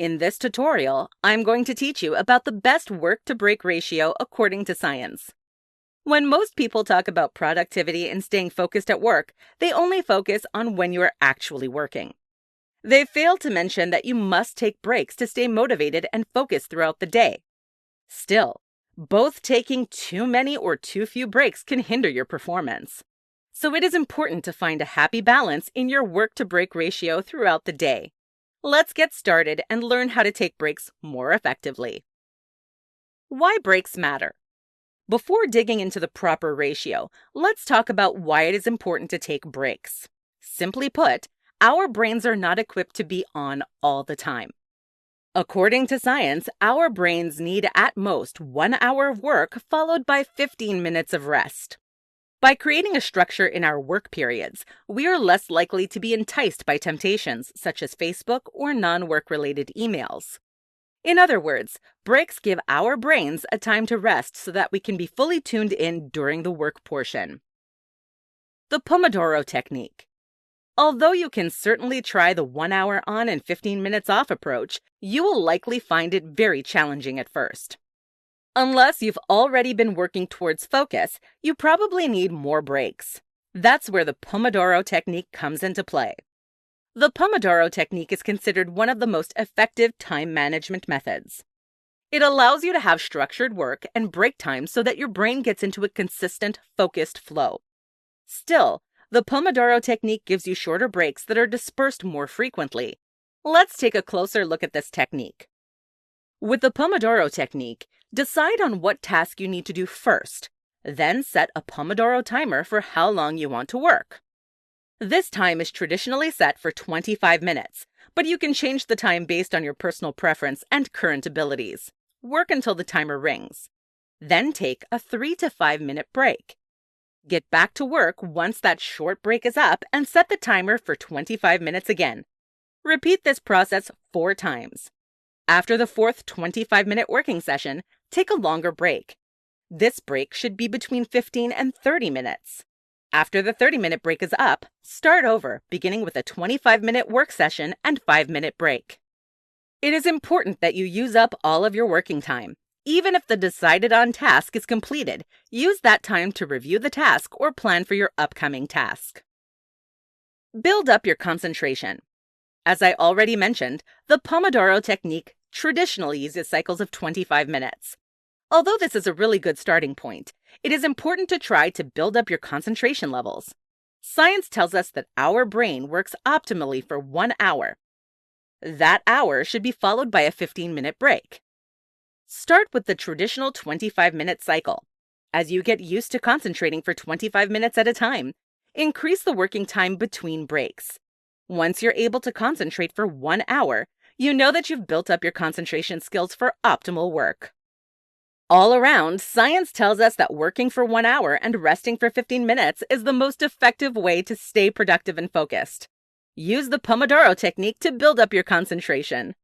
In this tutorial, I'm going to teach you about the best work-to-break ratio according to science. When most people talk about productivity and staying focused at work, they only focus on when you are actually working. They fail to mention that you must take breaks to stay motivated and focused throughout the day. Still, both taking too many or too few breaks can hinder your performance. So it is important to find a happy balance in your work-to-break ratio throughout the day. Let's get started and learn how to take breaks more effectively. Why breaks matter? Before digging into the proper ratio, let's talk about why it is important to take breaks. Simply put, our brains are not equipped to be on all the time. According to science, our brains need at most 1 hour of work followed by 15 minutes of rest. By creating a structure in our work periods, we are less likely to be enticed by temptations such as Facebook or non-work-related emails. In other words, breaks give our brains a time to rest so that we can be fully tuned in during the work portion. The Pomodoro technique. Although you can certainly try the 1 hour on and 15 minutes off approach, you will likely find it very challenging at first. Unless you've already been working towards focus, you probably need more breaks. That's where the Pomodoro technique comes into play. The Pomodoro technique is considered one of the most effective time management methods. It allows you to have structured work and break time so that your brain gets into a consistent, focused flow. Still, the Pomodoro technique gives you shorter breaks that are dispersed more frequently. Let's take a closer look at this technique. With the Pomodoro technique, decide on what task you need to do first, then set a Pomodoro timer for how long you want to work. This time is traditionally set for 25 minutes, but you can change the time based on your personal preference and current abilities. Work until the timer rings. Then take a 3 to 5 minute break. Get back to work once that short break is up and set the timer for 25 minutes again. Repeat this process 4 times. After the fourth 25-minute working session, take a longer break. This break should be between 15 and 30 minutes. After the 30-minute break is up, start over, beginning with a 25-minute work session and 5-minute break. It is important that you use up all of your working time. Even if the decided-on task is completed, use that time to review the task or plan for your upcoming task. Build up your concentration. As I already mentioned, the Pomodoro technique traditionally uses cycles of 25 minutes. Although this is a really good starting point, it is important to try to build up your concentration levels. Science tells us that our brain works optimally for 1 hour. That hour should be followed by a 15-minute break. Start with the traditional 25-minute cycle. As you get used to concentrating for 25 minutes at a time, increase the working time between breaks. Once you're able to concentrate for 1 hour, you know that you've built up your concentration skills for optimal work. All around, science tells us that working for 1 hour and resting for 15 minutes is the most effective way to stay productive and focused. Use the Pomodoro technique to build up your concentration.